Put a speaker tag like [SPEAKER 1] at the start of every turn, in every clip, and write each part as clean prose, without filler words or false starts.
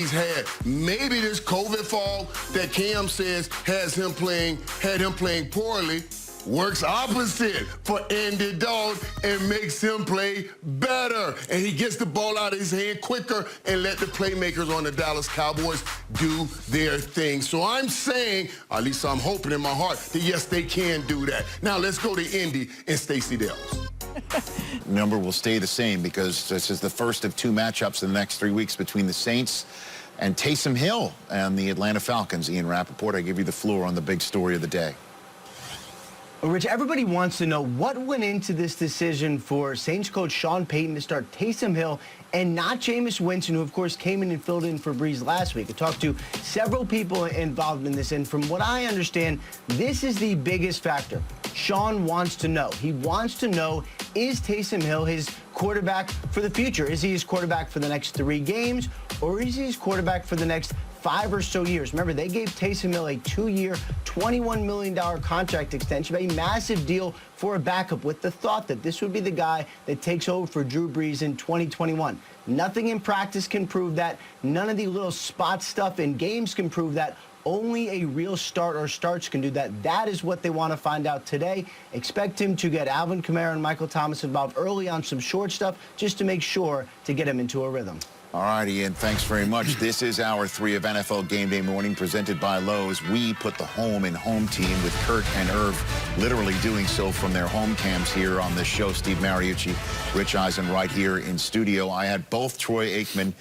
[SPEAKER 1] he's had. Maybe this COVID fall that Cam says had him playing poorly works opposite for Andy Dalton and makes him play better. And he gets the ball out of his hand quicker and let the playmakers on the Dallas Cowboys do their thing. So I'm saying, at least I'm hoping in my heart, that yes, they can do that. Now let's go to Indy and Stacey Dells.
[SPEAKER 2] Number will stay the same because this is the first of two matchups in the next 3 weeks between the Saints and Taysom Hill and the Atlanta Falcons. Ian Rappaport, I give you the floor on the big story of the day.
[SPEAKER 3] Well, Rich, everybody wants to know what went into this decision for Saints coach Sean Payton to start Taysom Hill and not Jameis Winston, who, of course, came in and filled in for Breeze last week. I talked to several people involved in this, and from what I understand, this is the biggest factor. Sean wants to know. He wants to know, is Taysom Hill his quarterback for the future? Is he his quarterback for the next 3 games, or is he his quarterback for the next 5 or so years? Remember, they gave Taysom Hill a 2-year, $21 million contract extension, a massive deal for a backup with the thought that this would be the guy that takes over for Drew Brees in 2021. Nothing in practice can prove that. None of the little spot stuff in games can prove that. Only a real start or starts can do that. That is what they want to find out today. Expect him to get Alvin Kamara and Michael Thomas involved early on some short stuff just to make sure to get him into a rhythm.
[SPEAKER 2] All right, Ian, thanks very much. This is Hour 3 of NFL Game Day Morning, presented by Lowe's. We put the home in home team with Kurt and Irv literally doing so from their home cams here on this show. Steve Mariucci, Rich Eisen right here in studio. I had both Troy Aikman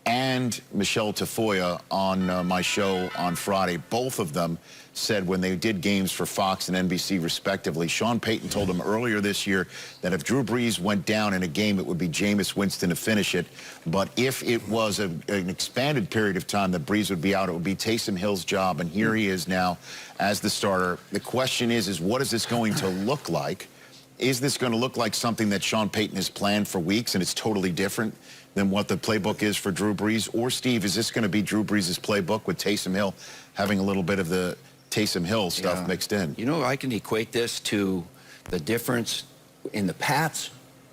[SPEAKER 2] and Michelle Tafoya on my show on Friday. Both of them said when they did games for Fox and NBC respectively, Sean Payton told them earlier this year that if Drew Brees went down in a game, it would be Jameis Winston to finish it. But if it was an expanded period of time that Brees would be out, it would be Taysom Hill's job. And here he is now as the starter. The question is what is this going to look like? Is this going to look like something that Sean Payton has planned for weeks and it's totally different than what the playbook is for Drew Brees? Or, Steve, is this going to be Drew Brees' playbook with Taysom Hill having a little bit of the Taysom Hill stuff mixed in?
[SPEAKER 4] You know, I can equate this to the difference in the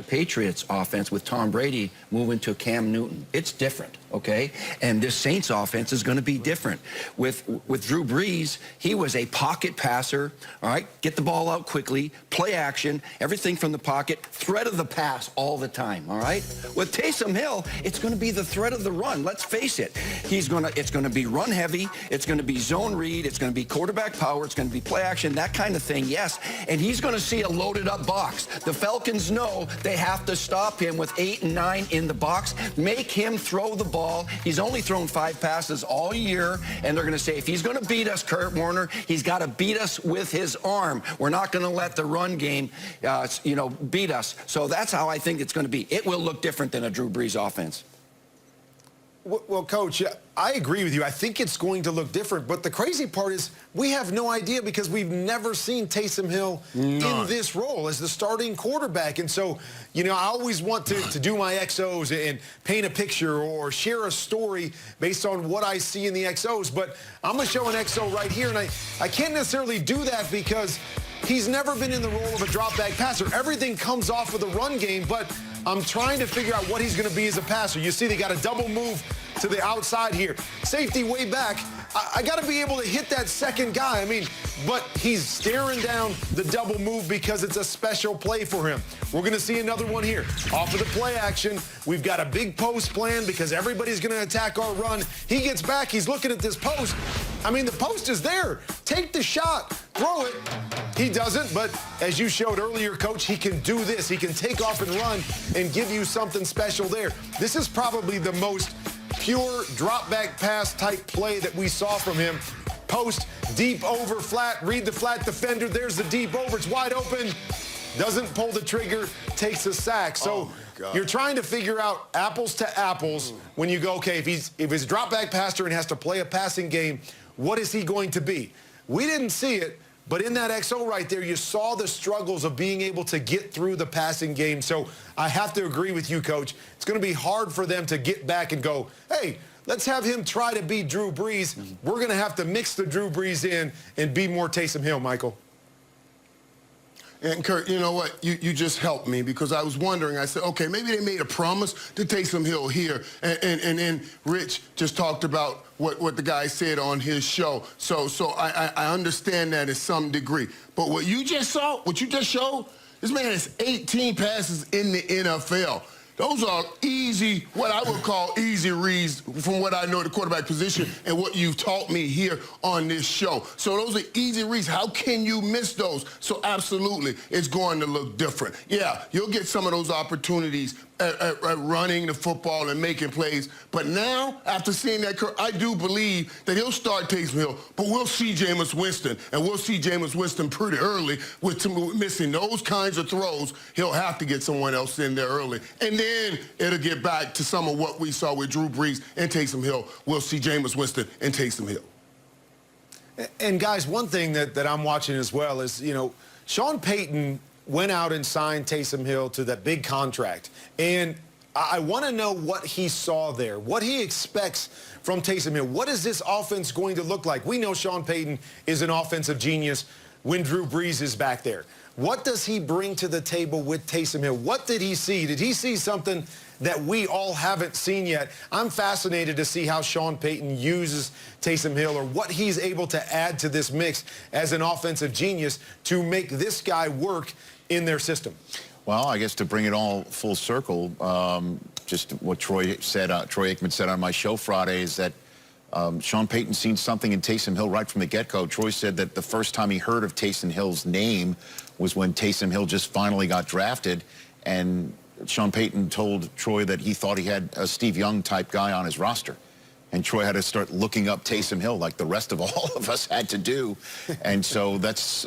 [SPEAKER 4] Patriots offense with Tom Brady moving to Cam Newton. It's different, okay? And this Saints offense is going to be different. With Drew Brees, he was a pocket passer, all right? Get the ball out quickly, play action, everything from the pocket, threat of the pass all the time, all right? With Taysom Hill, it's going to be the threat of the run. Let's face it. It's going to be run heavy. It's going to be zone read. It's going to be quarterback power. It's going to be play action, that kind of thing, yes. And he's going to see a loaded up box. The Falcons know they have to stop him with 8 and 9 in the box, make him throw the ball. He's only thrown 5 passes all year, and they're going to say, if he's going to beat us, Kurt Warner, he's got to beat us with his arm. We're not going to let the run game, beat us. So that's how I think it's going to be. It will look different than a Drew Brees offense.
[SPEAKER 5] Well, Coach, I agree with you. I think it's going to look different. But the crazy part is we have no idea because we've never seen Taysom Hill in this role as the starting quarterback. And so, I always want to do my XOs and paint a picture or share a story based on what I see in the XOs. But I'm going to show an XO right here. And I can't necessarily do that because he's never been in the role of a drop-back passer. Everything comes off of the run game, but I'm trying to figure out what he's going to be as a passer. You see they got a double move to the outside here. Safety way back. I got to be able to hit that second guy. But he's staring down the double move because it's a special play for him. We're going to see another one here. Off of the play action, we've got a big post plan because everybody's going to attack our run. He gets back. He's looking at this post. The post is there. Take the shot. Throw it. He doesn't, but as you showed earlier, Coach, he can do this. He can take off and run and give you something special there. This is probably the most pure drop-back pass type play that we saw from him. Post, deep over, flat, read the flat defender. There's the deep over. It's wide open. Doesn't pull the trigger, takes a sack. So you're trying to figure out apples to apples when you go, okay, if he's a drop-back passer and has to play a passing game, what is he going to be? We didn't see it. But in that XO right there, you saw the struggles of being able to get through the passing game. So I have to agree with you, Coach. It's going to be hard for them to get back and go, hey, let's have him try to beat Drew Brees. We're going to have to mix the Drew Brees in and be more Taysom Hill, Michael.
[SPEAKER 1] And Kurt, you know what? You just helped me because I was wondering. I said, okay, maybe they made a promise to Taysom Hill here. And then Rich just talked about what the guy said on his show. So I understand that to some degree. But what you just showed, this man has 18 passes in the NFL. Those are easy, what I would call easy reads from what I know at the quarterback position and what you've taught me here on this show. So those are easy reads. How can you miss those? So absolutely, it's going to look different. Yeah, you'll get some of those opportunities at running the football and making plays. But now, after seeing that, I do believe that he'll start Taysom Hill, but we'll see Jameis Winston, and we'll see Jameis Winston pretty early with missing those kinds of throws. He'll have to get someone else in there early. And then it'll get back to some of what we saw with Drew Brees and Taysom Hill. We'll see Jameis Winston and Taysom Hill.
[SPEAKER 5] And guys, one thing that I'm watching as well is, you know, Sean Payton went out and signed Taysom Hill to that big contract. And I want to know what he saw there, what he expects from Taysom Hill. What is this offense going to look like? We know Sean Payton is an offensive genius when Drew Brees is back there. What does he bring to the table with Taysom Hill? What did he see? Did he see something that we all haven't seen yet? I'm fascinated to see how Sean Payton uses Taysom Hill or what he's able to add to this mix as an offensive genius to make this guy work in their system.
[SPEAKER 2] Well, I guess to bring it all full circle, just what Troy Aikman said on my show Friday is that Sean Payton seen something in Taysom Hill right from the get-go. Troy said that the first time he heard of Taysom Hill's name was when Taysom Hill just finally got drafted, and Sean Payton told Troy that he thought he had a Steve Young type guy on his roster. And Troy had to start looking up Taysom Hill like the rest of all of us had to do. And so that's